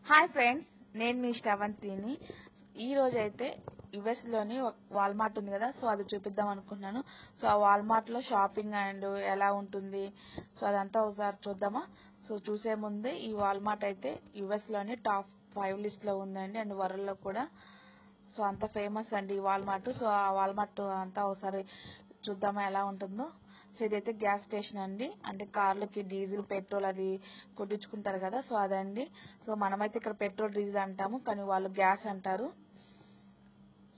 Hi friends, నేను మీ శ్రవంతిని. ఈ రోజు అయితే యుఎస్ లోని వాల్మార్ట్ ఉంది కదా, సో అది చూపిద్దాం అనుకున్నాను. సో ఆ వాల్మార్ట్ లో షాపింగ్ అండ్ ఎలా ఉంటుంది, సో అదంతా ఒకసారి చూద్దామా. సో చూసే ముందే ఈ వాల్మార్ట్ అయితే యుఎస్ లోని టాప్ 5 లిస్ట్ లో ఉందండి, అండ్ వరల్డ్ లో కూడా. సో అంత ఫేమస్ అండి ఈ వాల్మార్ట్. సో ఆ వాల్మార్ట్ అంతా ఒకసారి చూద్దామా ఎలా ఉంటుందో. సో ఇదైతే గ్యాస్ స్టేషన్ అండి, అంటే కార్లకి డీజిల్ పెట్రోల్ అది కొట్టించుకుంటారు కదా, సో అదండి. సో మనమైతే ఇక్కడ పెట్రోల్ డీజిల్ అంటాము, కానీ వాళ్ళు గ్యాస్ అంటారు.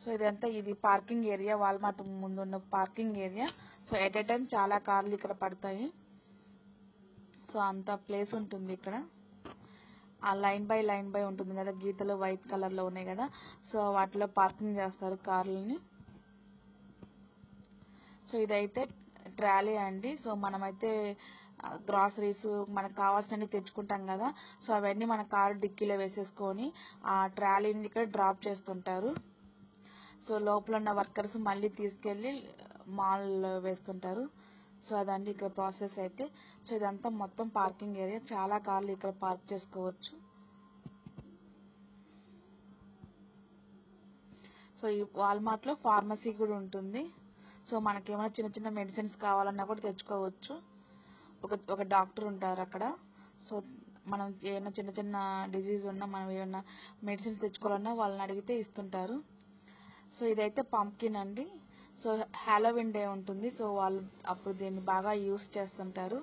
సో ఇదంతా ఇది పార్కింగ్ ఏరియా, వాల్మార్ట్ ముందున్న parking area. So at a time చాలా కార్లు ఇక్కడ పడతాయి. సో అంత ప్లేస్ ఉంటుంది ఇక్కడ. ఆ లైన్ బై ఉంటుంది కదా, గీతలు వైట్ కలర్ లో ఉన్నాయి కదా, సో వాటిలో పార్కింగ్ చేస్తారు కార్లని. సో ఇదైతే ట్రాలీ అండి. సో మనమైతే గ్రాసరీస్ మనకు కావాల్సినవి తెచ్చుకుంటాం కదా, సో అవన్నీ మన కారు డిక్కీలో వేసేసుకొని ఆ ట్రాలీని ఇక్కడ డ్రాప్ చేస్తుంటారు. సో లోపల ఉన్న వర్కర్స్ మళ్ళీ తీసుకెళ్లి మాల్ వేస్తుంటారు. సో అదండి ఇక్కడ ప్రాసెస్ అయితే. సో ఇదంతా మొత్తం పార్కింగ్ ఏరియా, చాలా కార్లు ఇక్కడ పార్క్ చేసుకోవచ్చు. సో ఈ వాల్మార్ట్ లో ఫార్మసీ కూడా ఉంటుంది. సో మనకేమైనా చిన్న చిన్న మెడిసిన్స్ కావాలన్నా కూడా తెచ్చుకోవచ్చు. ఒక డాక్టర్ ఉంటారు అక్కడ. సో మనం ఏమైనా చిన్న చిన్న డిజీజ్ ఉన్నా, మనం ఏమైనా మెడిసిన్స్ తెచ్చుకోవాలన్నా వాళ్ళని అడిగితే ఇస్తుంటారు. సో ఇదైతే పంప్కిన్ అండి. సో హాలోవిన్ డే ఉంటుంది, సో వాళ్ళు అప్పుడు దీన్ని బాగా యూస్ చేస్తుంటారు.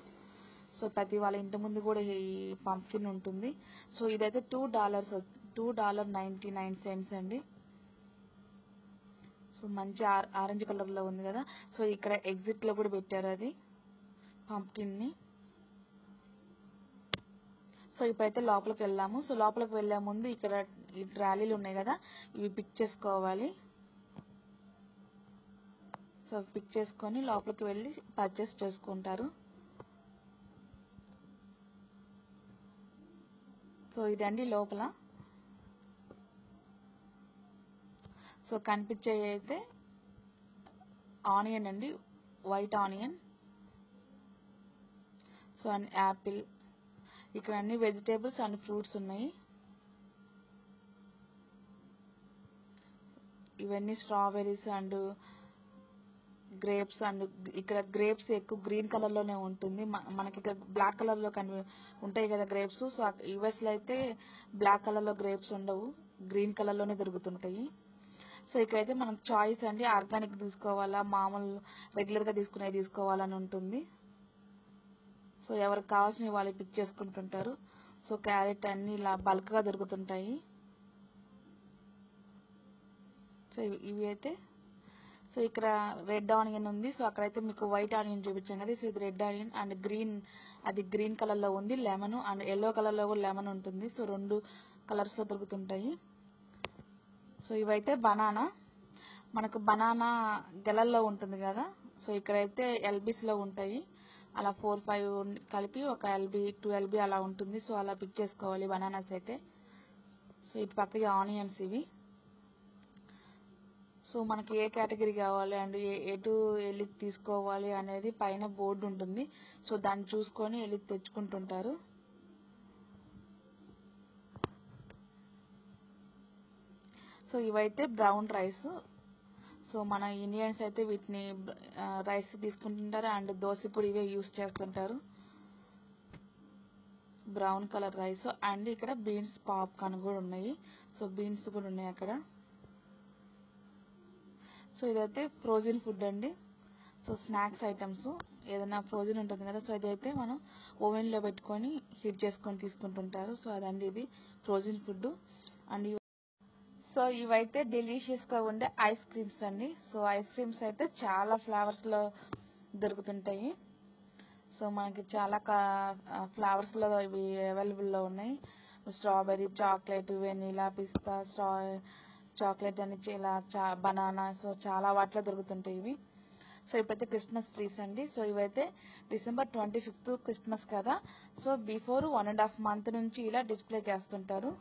సో ప్రతి వాళ్ళ ఇంటి ముందు కూడా ఈ పంప్కిన్ ఉంటుంది. సో ఇదైతే $2.99 అండి. సో మంచి ఆరెంజ్ కలర్ లో ఉంది కదా. సో ఇక్కడ ఎగ్జిట్ లో కూడా పెట్టారు అది పంప్కిన్ ని. సో ఇప్పుడైతే లోపలికి వెళ్దాము. సో లోపలికి వెళ్లే ముందు ఇక్కడ ఈ ట్రాలీలు ఉన్నాయి కదా, ఇవి పిక్ చేసుకోవాలి. సో పిక్ చేసుకొని లోపలికి వెళ్ళి పర్చేస్ చేసుకుంటారు. సో ఇదండి లోపల. సో కనిపించే అయితే ఆనియన్ అండి, white onion. So and Apple, ఇక్కడ అన్ని వెజిటేబుల్స్ అండ్ ఫ్రూట్స్ ఉన్నాయి. ఇవన్నీ స్ట్రాబెర్రీస్ అండ్ గ్రేప్స్. అండ్ ఇక్కడ గ్రేప్స్ ఎక్కువ గ్రీన్ కలర్ లోనే ఉంటుంది. మనకి ఇక్కడ బ్లాక్ కలర్ లో ఉంటాయి కదా గ్రేప్స్. సో యుఎస్ లో అయితే బ్లాక్ కలర్ లో గ్రేప్స్ ఉండవు, గ్రీన్ కలర్ లోనే దొరుకుతుంటాయి. సో ఇక్కడైతే మనకు చాయిస్ అండి, ఆర్గానిక్ తీసుకోవాలా, మామూలు రెగ్యులర్ గా తీసుకునేవి తీసుకోవాలని ఉంటుంది. సో ఎవరికి కావాల్సినవి వాళ్ళు పిక్ చేసుకుంటుంటారు. సో క్యారెట్ అన్ని ఇలా బల్క్ గా దొరుకుతుంటాయి. సో ఇవి అయితే, సో ఇక్కడ రెడ్ ఆనియన్ ఉంది. సో అక్కడైతే మీకు వైట్ ఆనియన్ చూపించాం కదా, సో ఇది రెడ్ ఆనియన్ అండ్ గ్రీన్, అది గ్రీన్ కలర్ లో ఉంది. లెమన్ అండ్ ఎల్లో కలర్ లో కూడా లెమన్ ఉంటుంది. సో 2 కలర్స్ లో దొరుకుతుంటాయి. సో ఇవైతే బనానా, మనకు బనానా గెలల్లో ఉంటుంది కదా, సో ఇక్కడైతే ఎల్బీస్ లో ఉంటాయి. అలా 4-5 కలిపి ఒక ఎల్బీ 2 ఎల్బీ అలా ఉంటుంది. సో అలా పిక్ చేసుకోవాలి బనానాస్ అయితే. సో ఇటు పక్కకి ఆనియన్స్ ఇవి. సో మనకి ఏ కేటగిరీ కావాలి అండ్ ఎటు వెళ్ళి తీసుకోవాలి అనేది పైన బోర్డు ఉంటుంది. సో దాన్ని చూసుకొని వెళ్ళి తెచ్చుకుంటుంటారు. సో ఇవైతే బ్రౌన్ రైస్. సో మన ఇండియన్స్ అయితే వీటిని రైస్ తీసుకుంటుంటారు అండ్ దోశ పొడి ఇవే యూస్ చేస్తుంటారు. Brown colour rice. అండ్ ఇక్కడ బీన్స్ పాప్కార్న్ కూడా ఉన్నాయి. సో బీన్స్ కూడా ఉన్నాయి అక్కడ. సో ఇదైతే ఫ్రోజన్ ఫుడ్ అండి. సో స్నాక్స్ ఐటమ్స్, ఏదైనా ఫ్రోజన్ ఉంటుంది కదా, సో అదైతే మనం ఓవెన్ లో పెట్టుకొని హీట్ చేసుకొని తీసుకుంటుంటారు. సో అదండి ఇది ఫ్రోజన్ ఫుడ్. అండ్ సో ఇవైతే డెలిషియస్ గా ఉండే ఐస్ క్రీమ్స్ అండి. సో ఐస్ క్రీమ్స్ అయితే చాలా ఫ్లేవర్స్ లో దొరుకుతుంటాయి. సో మనకి చాలా ఫ్లేవర్స్ లో ఇవి అవైలబుల్ లో ఉన్నాయి. స్ట్రాబెర్రీ, చాక్లెట్, వెనీలా, పిస్తా, చాక్లెట్ అని ఇలా బనానా, సో చాలా వాటిలో దొరుకుతుంటాయి ఇవి. సో ఇప్పుడైతే క్రిస్మస్ ట్రీస్ అండి. సో ఇవైతే December 25th క్రిస్మస్ కదా, సో బిఫోర్ 1.5 month నుంచి ఇలా డిస్ప్లే చేస్తుంటారు.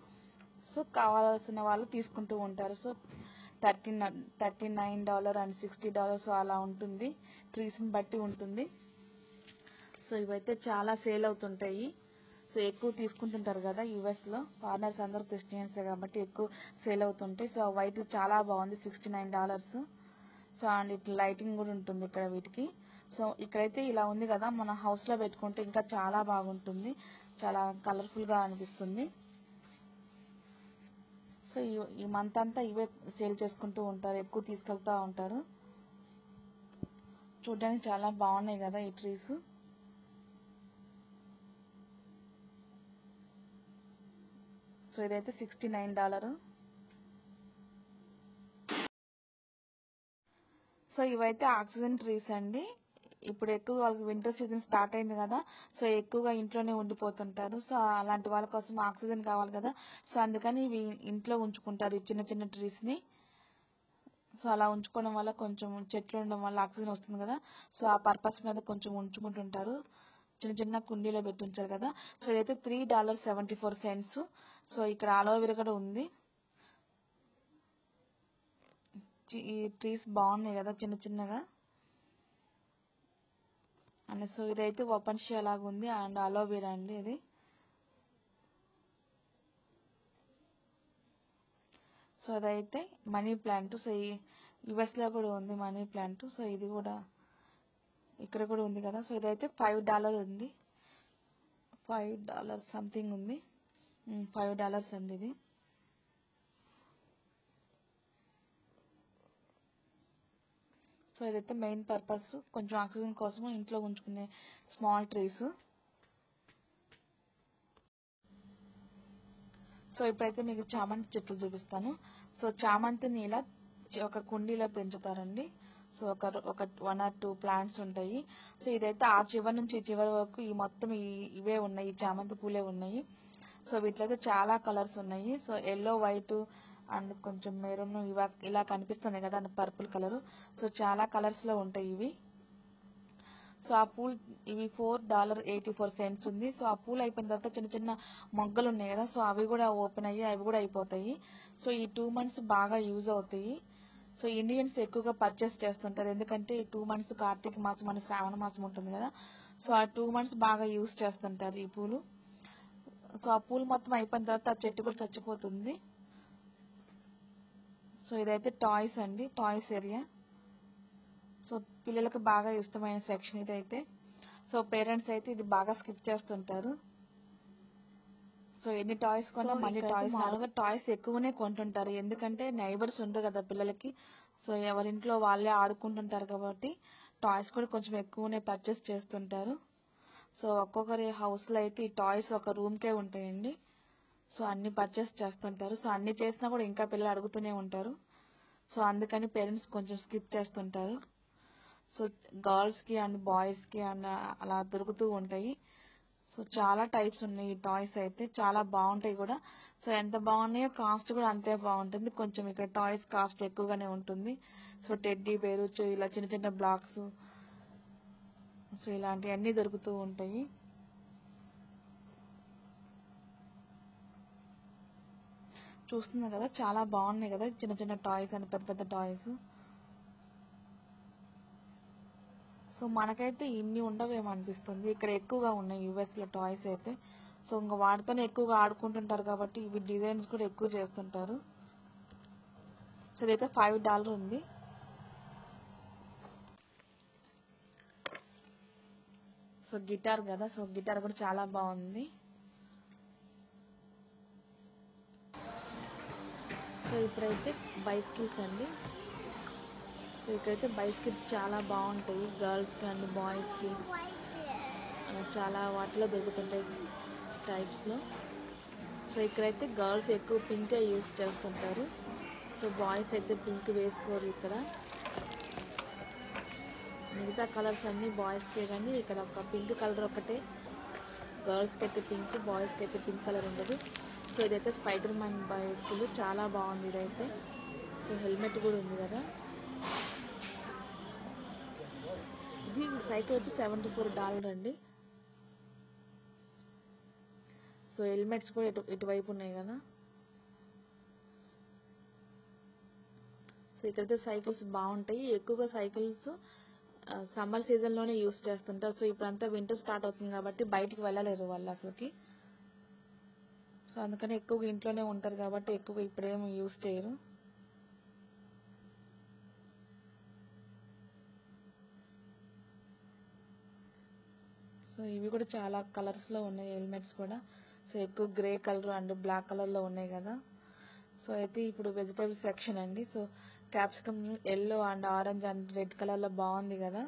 సో కావాల్సిన వాళ్ళు తీసుకుంటూ ఉంటారు. సో $39 అండ్ $60 సో అలా ఉంటుంది, ట్రీస్ ని బట్టి ఉంటుంది. సో ఇవైతే చాలా సేల్ అవుతుంటాయి. సో ఎక్కువ తీసుకుంటుంటారు కదా యూఎస్లో, ఫారినర్స్ అందరూ క్రిస్టియన్సే కాబట్టి ఎక్కువ సేల్ అవుతుంటాయి. సో వైట్ చాలా బాగుంది, $69. సో అండ్ ఇట్లా లైటింగ్ కూడా ఉంటుంది ఇక్కడ వీటికి. సో ఇక్కడైతే ఇలా ఉంది కదా, మన హౌస్లో పెట్టుకుంటే ఇంకా చాలా బాగుంటుంది, చాలా కలర్ఫుల్గా అనిపిస్తుంది. సో ఈ మంత్ అంతా ఇవే సేల్ చేసుకుంటూ ఉంటారు, ఎక్కువ తీసుకెళ్తూ ఉంటారు. చూడడానికి చాలా బాగున్నాయి కదా ఈ ట్రీస్. సో ఇదైతే $69. సో ఇవైతే ఆక్సిజన్ ట్రీస్ అండి. ఇప్పుడు ఎక్కువ వాళ్ళకి వింటర్ సీజన్ స్టార్ట్ అయింది కదా, సో ఎక్కువగా ఇంట్లోనే ఉండిపోతుంటారు. సో అలాంటి వాళ్ళ కోసం ఆక్సిజన్ కావాలి కదా, సో అందుకని ఇవి ఇంట్లో ఉంచుకుంటారు, ఈ చిన్న చిన్న ట్రీస్ని. సో అలా ఉంచుకోవడం వల్ల కొంచెం చెట్లు ఉండడం వల్ల ఆక్సిజన్ వస్తుంది కదా, సో ఆ పర్పస్ మీద కొంచెం ఉంచుకుంటుంటారు. చిన్న చిన్న కుండీలో పెట్టి ఉంచారు కదా. సో ఇదైతే $3.74. సో ఇక్కడ అలోవెరా కూడా ఉంది. ఈ ట్రీస్ బాగున్నాయి కదా చిన్న చిన్నగా. అండ్ సో ఇదైతే వపన్షియా లాగా ఉంది అండ్ అలోవెరా అండి ఇది. సో అదైతే మనీ ప్లాంట్. సో ఈ యుఎస్లో కూడా ఉంది మనీ ప్లాంట్. సో ఇది కూడా ఇక్కడ కూడా ఉంది కదా. సో ఇదైతే $5 ఉంది, $5 సంథింగ్ ఉంది, $5 అండి ఇది. సో ఇదైతే మెయిన్ పర్పస్ కొంచెం ఆక్సిజన్ కోసం ఇంట్లో ఉంచుకునే స్మాల్ ట్రీస్. సో ఇప్పుడైతే మీకు చామంతి చెట్లు చూపిస్తాను. సో చామంతిని ఇలా ఒక కుండీలో పెంచుతారండి. సో ఒక 1 or 2 ప్లాంట్స్ ఉంటాయి. సో ఇదైతే ఆ చివరి నుంచి ఈ చివరి వరకు ఈ మొత్తం ఇవే ఉన్నాయి, ఈ చామంతి పూలే ఉన్నాయి. సో వీటిలో చాలా కలర్స్ ఉన్నాయి. సో ఎల్లో, వైట్ అండ్ కొంచెం మెరూన్ ఇలా కనిపిస్తుంది కదా పర్పుల్ కలర్. సో చాలా కలర్స్ లో ఉంటాయి ఇవి. సో ఆ పూల్ ఇవి $4.84 ఉంది. సో ఆ పూలు అయిపోయిన తర్వాత చిన్న చిన్న మొగ్గలు ఉన్నాయి కదా, సో అవి కూడా ఓపెన్ అయ్యి అవి కూడా అయిపోతాయి. సో ఈ 2 months బాగా యూజ్ అవుతాయి. సో ఇండియన్స్ ఎక్కువగా పర్చేస్ చేస్తుంటారు, ఎందుకంటే ఈ 2 months కార్తీక మాసం అని శ్రావణ మాసం ఉంటుంది కదా, సో ఆ 2 months బాగా యూజ్ చేస్తుంటారు ఈ పూలు. సో ఆ పూలు మొత్తం అయిపోయిన తర్వాత ఆ చెట్టు కూడా చచ్చిపోతుంది. సో ఇదైతే టాయ్స్ అండి, టాయ్స్ ఏరియా. సో పిల్లలకు బాగా ఇష్టమైన సెక్షన్ ఇదైతే. సో పేరెంట్స్ అయితే ఇది బాగా స్కిప్ చేస్తుంటారు. సో ఎన్ని టాయ్స్ కొన్నా మళ్ళీ మామూలుగా టాయ్స్ ఎక్కువనే కొంటుంటారు, ఎందుకంటే నైబర్స్ ఉండరు కదా పిల్లలకి. సో ఎవరింట్లో వాళ్ళే ఆడుకుంటుంటారు కాబట్టి టాయ్స్ కూడా కొంచెం ఎక్కువనే పర్చేస్ చేస్తుంటారు. సో ఒక్కొక్కరి హౌస్లో అయితే ఈ టాయ్స్ ఒక రూమ్కే ఉంటాయండి. సో అన్ని పర్చేస్ చేస్తుంటారు. సో అన్ని చేసినా కూడా ఇంకా పిల్లలు అడుగుతూనే ఉంటారు. సో అందుకని పేరెంట్స్ కొంచెం స్కిప్ చేస్తుంటారు. సో గర్ల్స్కి అండ్ బాయ్స్కి అండ్ అలా దొరుకుతూ ఉంటాయి. సో చాలా టైప్స్ ఉన్నాయి ఈ టాయ్స్ అయితే, చాలా బాగుంటాయి కూడా. సో ఎంత బాగున్నాయో కాస్ట్ కూడా అంతే బాగుంటుంది. కొంచెం ఇక్కడ టాయ్స్ కాస్ట్ ఎక్కువగానే ఉంటుంది. సో టెడ్డీ బేరు, ఇలా చిన్న చిన్న బ్లాక్స్, సో ఇలాంటివన్నీ దొరుకుతూ ఉంటాయి. చూస్తున్నా కదా చాలా బాగున్నాయి కదా చిన్న చిన్న టాయ్స్ అని పెద్ద పెద్ద టాయ్స్. సో మనకైతే ఇన్ని ఉండవేమో అనిపిస్తుంది, ఇక్కడ ఎక్కువగా ఉన్నాయి యూఎస్లో టాయ్స్ అయితే. సో ఇంకా వాటితోనే ఎక్కువగా ఆడుకుంటుంటారు కాబట్టి ఇవి డిజైన్స్ కూడా ఎక్కువ చేస్తుంటారు. సో ఇదైతే $5 ఉంది. సో గిటార్ కదా, సో గిటార్ కూడా చాలా బాగుంది. సో ఇప్పుడైతే బైసికల్స్ అండి. సో ఇక్కడైతే బైసికల్స్ చాలా బాగుంటాయి గర్ల్స్కి అండ్ బాయ్స్కి, చాలా వాటిలో దొరుకుతుంటాయి టైప్స్లో. సో ఇక్కడైతే గర్ల్స్ ఎక్కువ పింకే యూజ్ చేస్తుంటారు. సో బాయ్స్ అయితే పింక్ వేసుకోరు ఇక్కడ. మిగతా కలర్స్ అన్నీ బాయ్స్కే, కానీ ఇక్కడ ఒక పింక్ కలర్ ఒకటే గర్ల్స్కి అయితే పింక్, బాయ్స్కి అయితే పింక్ కలర్ ఉండదు. సో ఇదైతే స్పైడర్ మ్యాన్ బైసికల్ చాలా బాగుంది ఇదైతే. సో హెల్మెట్ కూడా ఉంది కదా. ఇది సైకిల్ వచ్చి $74 అండి. సో హెల్మెట్స్ కూడా ఇటువైపు ఉన్నాయి కదా. సో ఇక్కడైతే సైకిల్స్ బాగుంటాయి, ఎక్కువగా సైకిల్స్ సమ్మర్ సీజన్లోనే యూస్ చేస్తుంటారు. సో ఇప్పుడంతా వింటర్ స్టార్ట్ అవుతుంది కాబట్టి బయటికి వెళ్ళలేరు వాళ్ళు అసలుకి. సో అందుకని ఎక్కువగా ఇంట్లోనే ఉంటారు కాబట్టి ఎక్కువగా ఇప్పుడేమి యూస్ చేయరు. సో ఇవి కూడా చాలా కలర్స్లో ఉన్నాయి హెల్మెట్స్ కూడా. సో ఎక్కువ గ్రే కలర్ అండ్ బ్లాక్ కలర్లో ఉన్నాయి కదా. సో అయితే ఇప్పుడు వెజిటేబుల్ సెక్షన్ అండి. So capsicum yellow and orange and red కలర్లో బాగుంది కదా.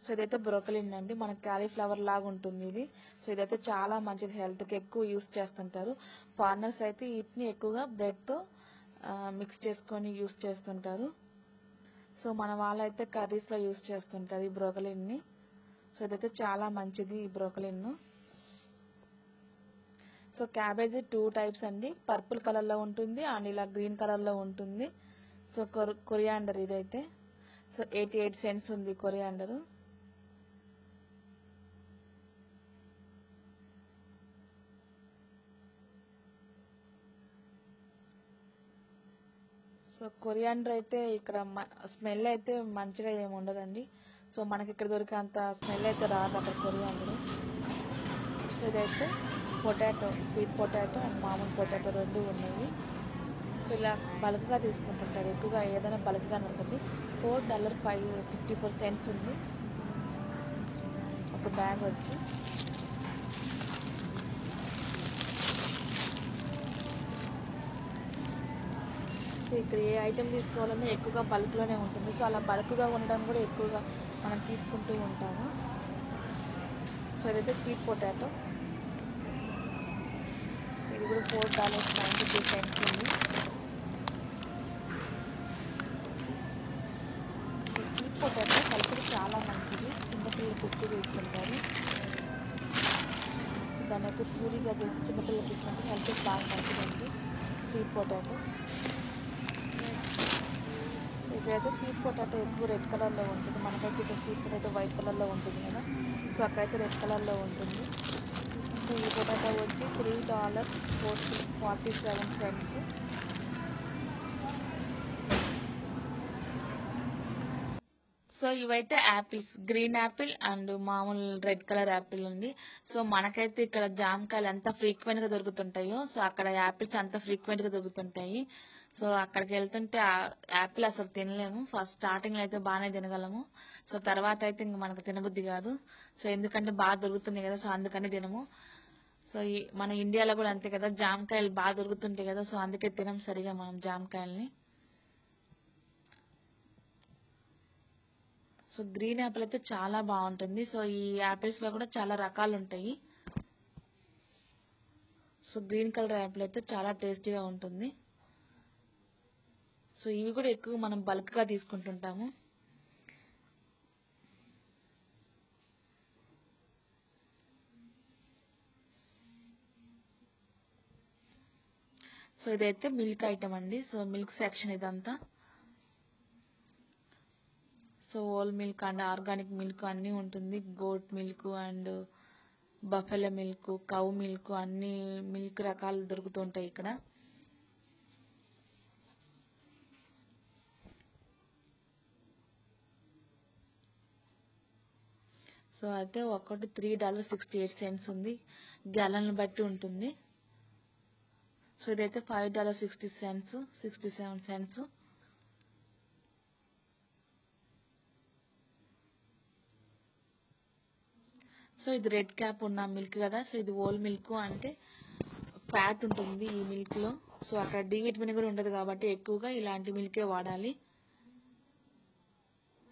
సో ఇదైతే బ్రోకలిన్ అండి, మనకి క్యాలీఫ్లవర్ లాగా ఉంటుంది ఇది. సో ఇదైతే చాలా మంచిది, హెల్త్కి ఎక్కువ యూస్ చేస్తుంటారు. ఫారినర్స్ అయితే వీటిని ఎక్కువగా బ్రెడ్తో మిక్స్ చేసుకొని యూస్ చేస్తుంటారు. సో మన వాళ్ళైతే కర్రీస్లో యూస్ చేస్తుంటారు ఈ బ్రోకలిన్ని. సో ఇదైతే చాలా మంచిది ఈ బ్రోకలిన్. సో క్యాబేజీ 2 టైప్స్ అండి, పర్పుల్ కలర్లో ఉంటుంది అండ్ ఇలా గ్రీన్ కలర్లో ఉంటుంది. సో కొరియాండర్ ఇదైతే సో 88 cents ఉంది కొరియాండర్. సో కొరియాండర్ అయితే ఇక్కడ స్మెల్ అయితే మంచిగా ఏమి ఉండదండి. సో మనకి ఇక్కడ దొరికే అంత స్మెల్ అయితే రాదు అక్కడ కొరియాండర్. సో ఇదైతే పొటాటో, స్వీట్ పొటాటో అండ్ మామూలు పొటాటో రెండు ఉన్నాయి. సో ఇలా బల్క్గా తీసుకుంటుంటారు ఎక్కువగా, ఏదైనా బల్క్గానే ఉంటుంది. $4.54 ఉంది ఒక బ్యాగ్ వచ్చి. సో ఇక్కడ ఏ ఐటెం తీసుకోవాలన్నా ఎక్కువగా బల్క్లోనే ఉంటుంది. సో అలా బల్క్గా ఉండడం కూడా ఎక్కువగా మనం తీసుకుంటూ ఉంటాము. సో ఇదైతే స్వీట్ పొటాటో, ఇది కూడా $4.92 ఉంది. స్వీట్ పొటాటో హెల్త్కి చాలా మంచిది, చిన్నపిల్లలకి ఎక్కువ తీసుకుంటారు. దాన్ని అయితే పూరీగా చేసి చిన్నపిల్లలకి తీసుకుంటే హెల్త్కి బాగా మంచిదండి స్వీట్ పొటాటో. ఇక్కడైతే స్వీట్ పొటాటో ఎక్కువ రెడ్ కలర్లో ఉంటుంది, మనకైతే ఇక్కడ స్వీట్ పొటాటో వైట్ కలర్లో ఉంటుంది కదా. సో అక్కడైతే రెడ్ కలర్లో ఉంటుంది. సో ఈ పొటాటో వచ్చి $3.47. సో ఇవైతే యాపిల్స్, గ్రీన్ యాపిల్ అండ్ మామూలు రెడ్ కలర్ యాపిల్ ఉంది. సో మనకైతే ఇక్కడ జామకాయలు ఎంత ఫ్రీక్వెంట్గా దొరుకుతుంటాయో, సో అక్కడ యాపిల్స్ అంత ఫ్రీక్వెంట్గా దొరుకుతుంటాయి. సో అక్కడికి వెళ్తుంటే యాపిల్ అసలు తినలేము. ఫస్ట్ స్టార్టింగ్లో అయితే బాగానే తినగలము, సో తర్వాత అయితే ఇంక మనకు తినబుద్ధి కాదు. సో ఎందుకంటే బాగా దొరుకుతుంది కదా, సో అందుకని తినము. సో మన ఇండియాలో కూడా అంతే కదా, జామకాయలు బాగా దొరుకుతుంటాయి కదా, సో అందుకే తినం సరిగా మనం జామకాయల్ని. సో గ్రీన్ యాపిల్ అయితే చాలా బాగుంటుంది. సో ఈ యాపిల్స్లో కూడా చాలా రకాలు ఉంటాయి. సో గ్రీన్ కలర్ యాపిల్ అయితే చాలా టేస్టీగా ఉంటుంది. సో ఇవి కూడా ఎక్కువ మనం బల్క్గా తీసుకుంటుంటాము. సో ఇదైతే మిల్క్ ఐటమ్ అండి. సో మిల్క్ సెక్షన్ ఇదంతా. So whole milk and organic milk అన్నీ ఉంటుంది. Goat milk and buffalo milk, cow milk, అన్ని మిల్క్ రకాలు దొరుకుతుంటాయి ఇక్కడ. సో అయితే ఒకటి $3.68 ఉంది, గ్యాలన్లు బట్టి ఉంటుంది. సో ఇదైతే $5.60, 67 cents. సో ఇది రెడ్ క్యాప్ ఉన్న మిల్క్ కదా. సో ఇది హోల్ మిల్క్, అంటే ఫ్యాట్ ఉంటుంది ఈ మిల్క్లో. సో అక్కడ డి విటమిన్ కూడా ఉండదు కాబట్టి ఎక్కువగా ఇలాంటి మిల్కే వాడాలి.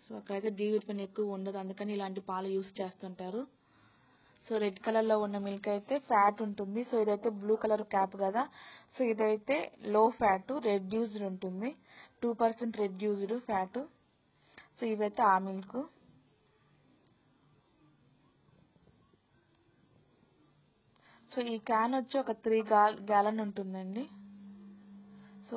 సో అక్కడైతే డి విటమిన్ ఎక్కువ ఉండదు, అందుకని ఇలాంటి పాలు యూస్ చేస్తుంటారు. సో రెడ్ కలర్లో ఉన్న మిల్క్ అయితే ఫ్యాట్ ఉంటుంది. సో ఇదైతే బ్లూ కలర్ క్యాప్ కదా. సో ఇదైతే లో ఫ్యాట్, రెడ్యూస్డ్ ఉంటుంది, 2% రెడ్యూస్డ్ ఫ్యాట్. సో ఇవైతే ఆ మిల్క్. సో ఈ క్యాన్ వచ్చి ఒక 3 gallon ఉంటుందండి. సో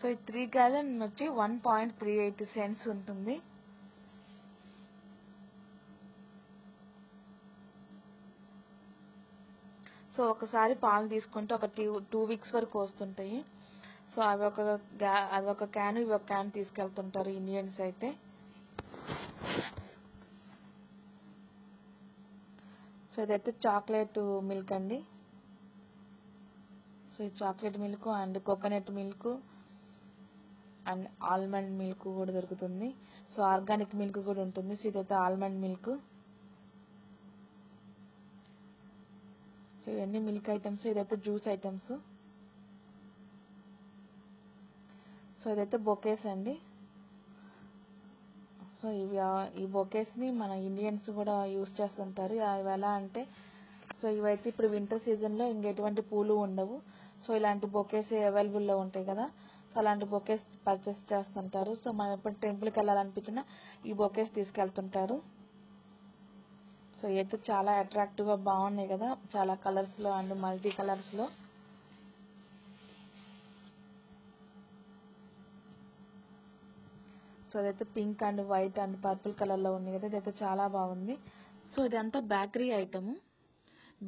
సో ఈ 3 gallon వచ్చి $1.38 ఉంటుంది. సో ఒకసారి పాలు తీసుకుంటే ఒక 2 weeks వరకు వస్తుంటాయి. సో అవి ఒక క్యాన్, ఇవి ఒక క్యాన్ తీసుకెళ్తుంటారు ఇండియన్స్ అయితే. సో ఇదైతే చాక్లెట్ మిల్క్ అండి. సో ఈ chocolate milk and coconut milk and almond milk కూడా దొరుకుతుంది. సో ఆర్గానిక్ మిల్క్ కూడా ఉంటుంది. సో ఇదైతే ఆల్మండ్ మిల్క్. సో ఇవన్నీ మిల్క్ ఐటమ్స్. ఇదైతే జ్యూస్ ఐటమ్స్. సో ఇదైతే బొకేస్ అండి. సో ఈ బొకేస్ ని మన ఇండియన్స్ కూడా యూజ్ చేస్తుంటారు. అవి ఎలా అంటే, సో ఇవైతే ఇప్పుడు వింటర్ సీజన్ లో ఇంకెటువంటి పూలు ఉండవు. సో ఇలాంటి బొకేస్ అవైలబుల్ లో ఉంటాయి కదా, సో అలాంటి బొకేస్ పర్చేస్ చేస్తుంటారు. సో మనం ఎప్పుడు టెంపుల్కి వెళ్ళాలనిపించినా ఈ బొకేస్ తీసుకెళ్తుంటారు. సో ఇవైతే చాలా అట్రాక్టివ్ గా బాగున్నాయి కదా, చాలా కలర్స్ లో అండ్ మల్టీ కలర్స్ లో. సో అదైతే pink and white and purple colour లో ఉంది కదా, ఇదైతే చాలా బాగుంది. సో ఇదంతా బేకరీ ఐటమ్.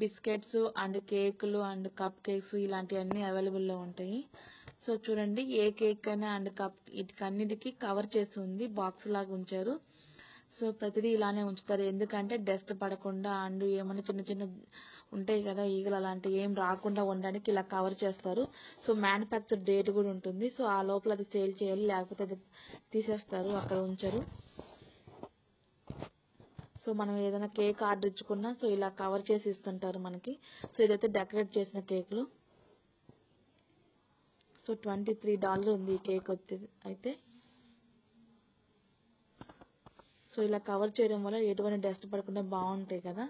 బిస్కెట్స్ అండ్ కేకులు అండ్ కప్ కేక్స్ ఇలాంటివన్నీ అవైలబుల్ లో ఉంటాయి. సో చూడండి, ఏ కేక్ అయినా అండ్ కప్ వీటికన్నిటికి కవర్ చేసి ఉంది, బాక్స్ లాగా ఉంచారు. సో ప్రతిదీ ఇలానే ఉంచుతారు, ఎందుకంటే డస్ట్ పడకుండా అండ్ ఏమైనా చిన్న చిన్న ఉంటాయి కదా ఈగలు, అలాంటివి ఏం రాకుండా ఉండడానికి ఇలా కవర్ చేస్తారు. సో మ్యానుఫ్యాక్చర్ డేట్ కూడా ఉంటుంది. సో ఆ లోపల అది సేల్ చేయాలి, లేకపోతే అది తీసేస్తారు, అక్కడ ఉంచరు. సో మనం ఏదైనా కేక్ ఆర్డర్ ఇచ్చుకున్నా సో ఇలా కవర్ చేసి ఇస్తుంటారు మనకి. సో ఇదైతే డెకరేట్ చేసిన కేకులు. సో $23 ఉంది ఈ కేక్ వచ్చేది అయితే. సో ఇలా కవర్ చేయడం వల్ల ఎటువంటి డస్ట్ పడకుండా బాగుంటాయి కదా.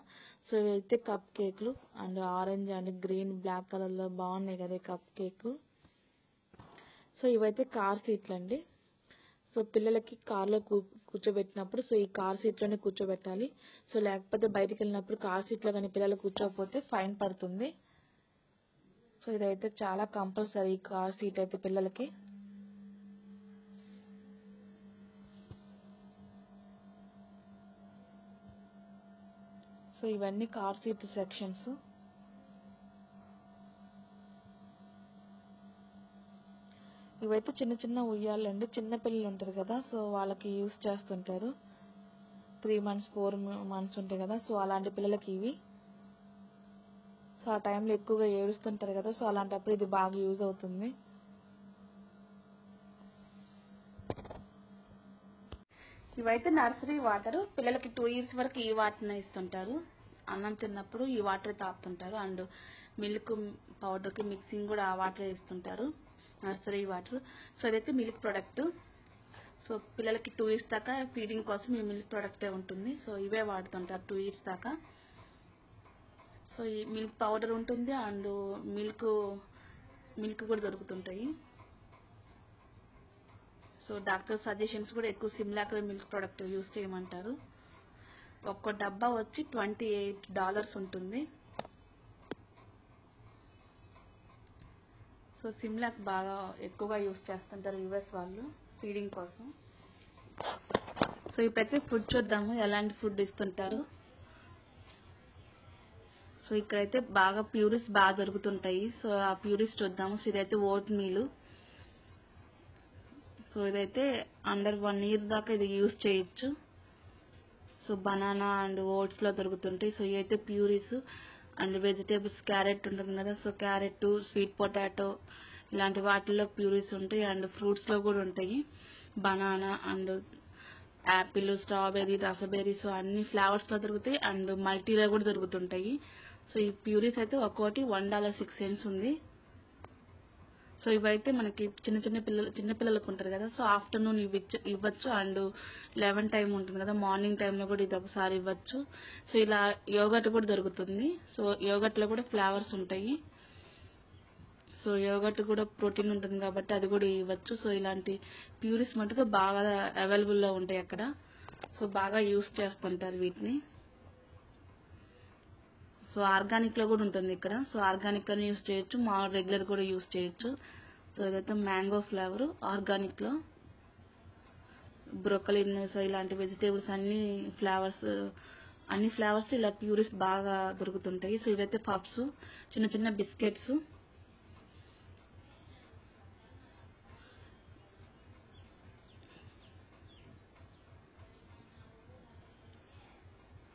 సో ఇవైతే కప్ కేకులు and orange and green black colour లో బాగున్నాయి కదా ఈ కప్ కేక్. సో ఇవైతే కార్ సీట్లు అండి. సో పిల్లలకి కార్లో కూర్చోబెట్టినప్పుడు సో ఈ కార్ సీట్ లోనే కూర్చోబెట్టాలి. సో లేకపోతే బయటికి వెళ్ళినప్పుడు కార్ సీట్ లో కానీ పిల్లలు కూర్చోకపోతే ఫైన్ పడుతుంది. సో ఇదైతే చాలా కంపల్సరీ ఈ కార్ సీట్ అయితే పిల్లలకి. సో ఇవన్నీ కార్ సీట్ సెక్షన్స్. ఇవైతే చిన్న చిన్న ఉయ్యాలండి, చిన్న పిల్లలు ఉంటారు కదా, సో వాళ్ళకి యూస్ చేస్తుంటారు. 3 months 4 months ఉంటాయి కదా, సో అలాంటి పిల్లలకి ఇవి. సో ఆ టైంలో ఎక్కువగా ఏడుస్తుంటారు కదా, సో అలాంటప్పుడు ఇది బాగా యూజ్ అవుతుంది. ఇవైతే నర్సరీ వాటర్. పిల్లలకి 2 years వరకు ఈ వాటర్ ఇస్తుంటారు. అన్నం తిన్నప్పుడు ఈ వాటర్ తాపుతుంటారు అండ్ మిల్క్ పౌడర్ కి మిక్సింగ్ కూడా ఆ వాటర్ ఇస్తుంటారు, నర్సరీ వాటర్. సో ఇదైతే మిల్క్ ప్రొడక్ట్. సో పిల్లలకి 2 years దాకా ఫీడింగ్ కోసం ఈ మిల్క్ ప్రొడక్టే ఉంటుంది. సో ఇవే వాడుతుంటారు 2 years దాకా. సో ఈ మిల్క్ పౌడర్ ఉంటుంది అండ్ మిల్క్ కూడా దొరుకుతుంటాయి. సో డాక్టర్ సజెషన్స్ కూడా ఎక్కువ సిమ్లాక్ మిల్క్ ప్రొడక్ట్ యూజ్ చేయమంటారు. ఒక్క డబ్బా వచ్చి $28 ఉంటుంది. సో సిమ్లాక్ బాగా ఎక్కువగా యూజ్ చేస్తుంటారు యుఎస్ వాళ్ళు ఫీడింగ్ కోసం. సో ఇప్పుడైతే ఫుడ్ చూద్దాము, ఎలాంటి ఫుడ్ ఇస్తుంటారు. సో ఇక్కడైతే బాగా ప్యూరిస్ బాగా దొరుకుతుంటాయి. సో ఆ ప్యూరిస్ చూద్దాము. సో ఇదైతే ఓట్ మీల్. సో ఇదైతే అండర్ 1 year దాకా ఇది యూజ్ చేయొచ్చు. సో బనానా అండ్ ఓట్స్ లో దొరుకుతుంటాయి. సో ఇవైతే ప్యూరిస్ అండ్ వెజిటేబుల్స్, క్యారెట్ ఉంటుంది కదా, సో క్యారెట్, స్వీట్ పొటాటో ఇలాంటి వాటిల్లో ప్యూరిస్ ఉంటాయి. అండ్ ఫ్రూట్స్ లో కూడా ఉంటాయి, banana and apple, strawberry, raspberry. So అన్ని ఫ్లేవర్స్ లో దొరుకుతాయి అండ్ మల్టీలో కూడా దొరుకుతుంటాయి. సో ఈ ప్యూరిస్ అయితే ఒక్కోటి $1.06 ఉంది. సో ఇవైతే మనకి చిన్న పిల్లలకు ఉంటారు కదా, సో ఆఫ్టర్నూన్ ఇవ్వచ్చు అండ్ 11 టైం ఉంటుంది కదా, మార్నింగ్ టైంలో కూడా ఇది ఒకసారి ఇవ్వచ్చు. సో ఇలా యోగర్ట్ కూడా దొరుకుతుంది. సో యోగర్ట్ లో కూడా ఫ్లేవర్స్ ఉంటాయి. సో యోగర్ట్ కూడా ప్రోటీన్ ఉంటుంది కాబట్టి అది కూడా ఇవ్వచ్చు. సో ఇలాంటి ప్యూరిస్ మటుకు బాగా అవైలబుల్ లో ఉంటాయి అక్కడ. సో బాగా యూస్ చేస్తుంటారు వీటిని. సో ఆర్గానిక్ లో కూడా ఉంటుంది ఇక్కడ. సో ఆర్గానిక్ అని యూస్ చేయొచ్చు, మామూలు రెగ్యులర్ కూడా యూస్ చేయొచ్చు. సో ఇదైతే మ్యాంగో ఫ్లేవర్ ఆర్గానిక్ లో. బ్రోకలిన్, సో ఇలాంటి వెజిటేబుల్స్ అన్ని ఫ్లేవర్స్ ఇలా ప్యూరిస్ బాగా దొరుకుతుంటాయి. సో ఇదైతే పప్స్, చిన్న చిన్న బిస్కెట్స్.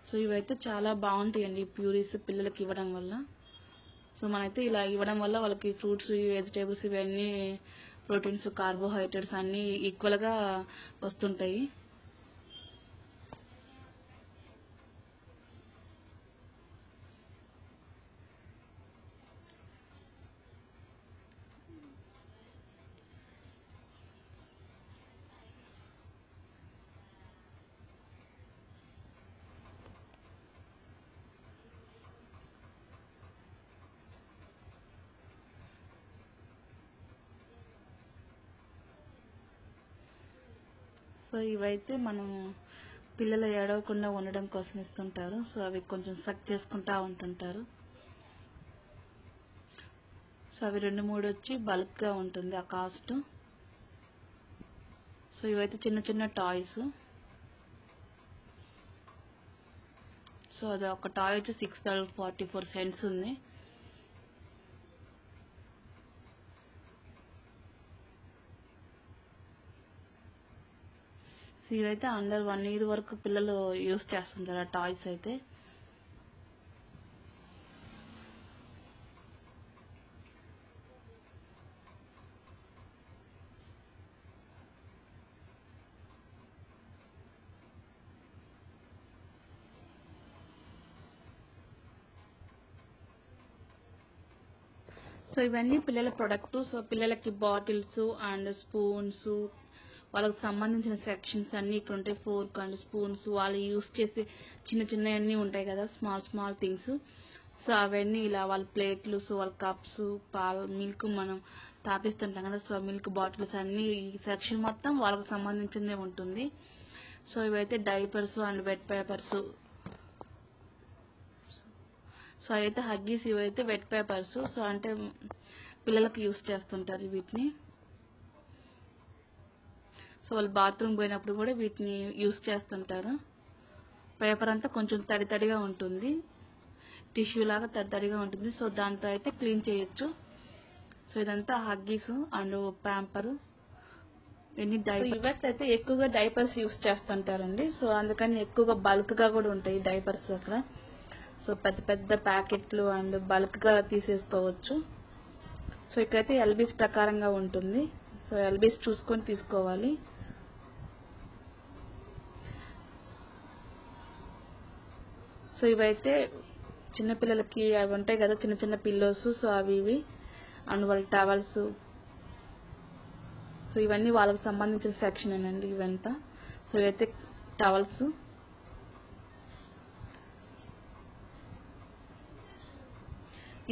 సో ఇవైతే చాలా బాగుంటాయండి ప్యూరీస్ పిల్లలకి ఇవ్వడం వల్ల. సో మనైతే ఇలా ఇవ్వడం వల్ల వాళ్ళకి ఫ్రూట్స్, వెజిటేబుల్స్ ఇవన్నీ ప్రోటీన్స్, కార్బోహైడ్రేట్స్ అన్నీ ఈక్వల్గా వస్తుంటాయి. సో ఇవైతే మనం పిల్లలు ఏడవకుండా ఉండడం కోసం ఇస్తుంటారు. సో అవి కొంచెం సక్ చేసుకుంటా ఉంటుంటారు. సో అవి 2-3 వచ్చి బల్క్గా ఉంటుంది ఆ కాస్ట్. సో ఇవైతే చిన్న చిన్న టాయ్స్. సో అది ఒక టాయ్ వచ్చి $6.44 ఉంది. సో ఇవైతే అండర్ 1 year వరకు పిల్లలు యూస్ చేస్తుంటారు ఆ టాయ్స్ అయితే. సో ఇవన్నీ పిల్లల ప్రొడక్ట్. సో పిల్లలకి బాటిల్స్ అండ్ స్పూన్స్, వాళ్ళకి సంబంధించిన సెక్షన్స్ అన్నీ ఇక్కడ ఉంటాయి. ఫోర్క్ అండ్ స్పూన్స్, వాళ్ళు యూస్ చేసే చిన్న చిన్నవన్నీ ఉంటాయి కదా, స్మాల్ థింగ్స్. సో అవన్నీ ఇలా వాళ్ళ ప్లేట్లు, సో వాళ్ళ కప్స్, మిల్క్ మనం తాపిస్తుంటాం కదా, సో మిల్క్ బాటిల్స్ అన్నీ ఈ సెక్షన్ మొత్తం వాళ్ళకి సంబంధించిందే ఉంటుంది. సో ఇవైతే diapers and wet papers. So అయితే హగ్గీస్, ఇవైతే వెట్ పేపర్స్. సో అంటే పిల్లలకి యూస్ చేస్తుంటారు వీటిని. సో వాళ్ళు బాత్రూమ్ పోయినప్పుడు కూడా వీటిని యూస్ చేస్తుంటారు. పేపర్ అంతా కొంచెం తడిగా ఉంటుంది, టిష్యూ లాగా తడిగా ఉంటుంది. సో దాంతో అయితే క్లీన్ చేయొచ్చు. సో ఇదంతా హగ్గీస్ అండ్ ప్యాంపర్. యూఎస్ అయితే ఎక్కువగా డైపర్స్ యూస్ చేస్తుంటారండి. సో అందుకని ఎక్కువగా బల్క్ గా కూడా ఉంటాయి డైపర్స్ అక్కడ. సో పెద్ద పెద్ద ప్యాకెట్లు అండ్ బల్క్ గా తీసేసుకోవచ్చు. సో ఇక్కడైతే ఎల్బీస్ ప్రకారంగా ఉంటుంది. సో ఎల్బీస్ చూసుకొని తీసుకోవాలి. సో ఇవైతే చిన్నపిల్లలకి అవి ఉంటాయి కదా, చిన్న చిన్న పిల్లోస్. సో అవి ఇవి అండ్ వాళ్ళ టవల్స్. సో ఇవన్నీ వాళ్ళకి సంబంధించిన సెక్షన్ అండి ఇవంతా. సో ఇవైతే టవల్స్.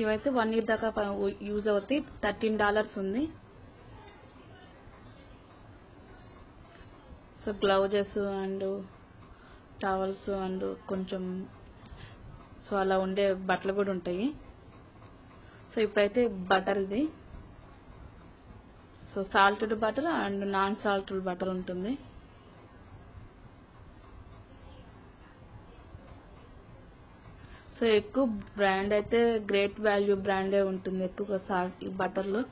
ఇవైతే 1 year దాకా యూజ్ అవుతాయి. $13 ఉంది. So gloves and towels and కొంచెం సో అలా ఉండే బట్టలు కూడా ఉంటాయి. సో ఇప్పుడైతే బటర్ ఇది. So salted butter and non salted butter ఉంటుంది. సో ఎక్కువ బ్రాండ్ అయితే గ్రేట్ వాల్యూ బ్రాండే ఉంటుంది ఎక్కువగా సాల్ట్ ఈ బటర్లో.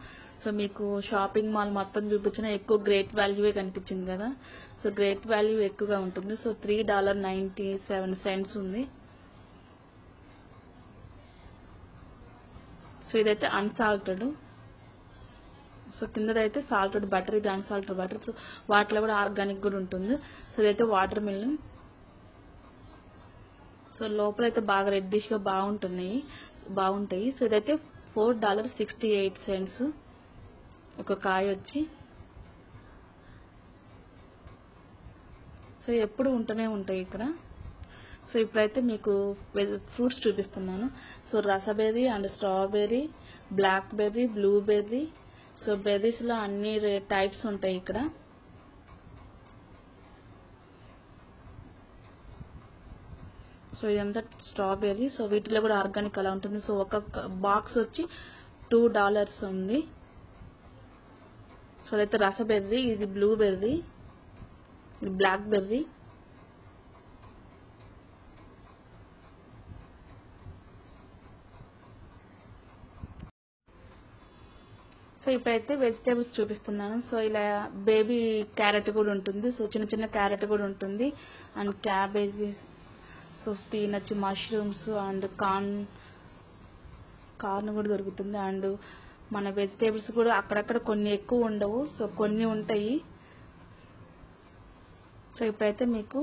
సో మీకు షాపింగ్ మాల్ మొత్తం చూపించినా ఎక్కువ గ్రేట్ వాల్యూవే కనిపించింది కదా. సో గ్రేట్ వాల్యూ ఎక్కువగా ఉంటుంది. సో $3.97 ఉంది. సో ఇదైతే అన్సాల్టెడ్. సో కిందదైతే సాల్టెడ్ బటర్, ఇది అన్సాల్టెడ్ బటర్. సో వాటిలో కూడా ఆర్గానిక్ కూడా ఉంటుంది. సో ఇదైతే వాటర్ మిలన్. సో లోపలైతే బాగా రెడ్డిష్ గా బాగుంటాయి. సో ఇదైతే $4.68 ఒక కాయ వచ్చి. సో ఎప్పుడు ఉంటూనే ఉంటాయి ఇక్కడ. సో ఇప్పుడైతే మీకు ఫ్రూట్స్ చూపిస్తున్నాను. So raspberry and strawberry, blackberry, blueberry. So berries లో అన్ని టైప్స్ ఉంటాయి ఇక్కడ. సో ఇదంతా స్ట్రాబెర్రీ. సో వీటిలో కూడా ఆర్గానిక్ అలా ఉంటుంది. సో ఒక బాక్స్ వచ్చి $2 ఉంది. సో అదైతే రసబెర్రీ, ఇది బ్లూబెర్రీ, ఇది బ్లాక్ బెర్రీ. సో ఇప్పుడైతే వెజిటేబుల్స్ చూపిస్తున్నాను. సో ఇలా బేబీ క్యారెట్ కూడా ఉంటుంది. సో చిన్న చిన్న క్యారెట్ కూడా ఉంటుంది and cabbage. So స్పీనచ్, mushrooms and corn కూడా దొరుకుతుంది. అండ్ మన వెజిటేబుల్స్ కూడా అక్కడక్కడ కొన్ని ఎక్కువ ఉండవు, సో కొన్ని ఉంటాయి. సో ఇప్పుడైతే మీకు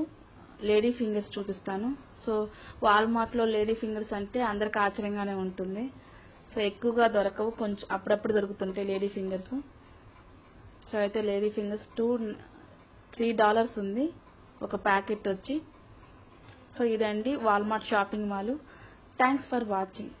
లేడీ ఫింగర్స్ చూపిస్తాను. సో వాల్మార్ట్లో లేడీ ఫింగర్స్ అంటే అందరికి ఆశ్చర్యంగానే ఉంటుంది. సో ఎక్కువగా దొరకవు, కొంచెం అప్పుడప్పుడు దొరుకుతుంటాయి లేడీ ఫింగర్స్. సో అయితే లేడీ ఫింగర్స్ $3 ఉంది ఒక ప్యాకెట్ వచ్చి. సో ఇదండి Walmart shopping mall. Thanks for watching.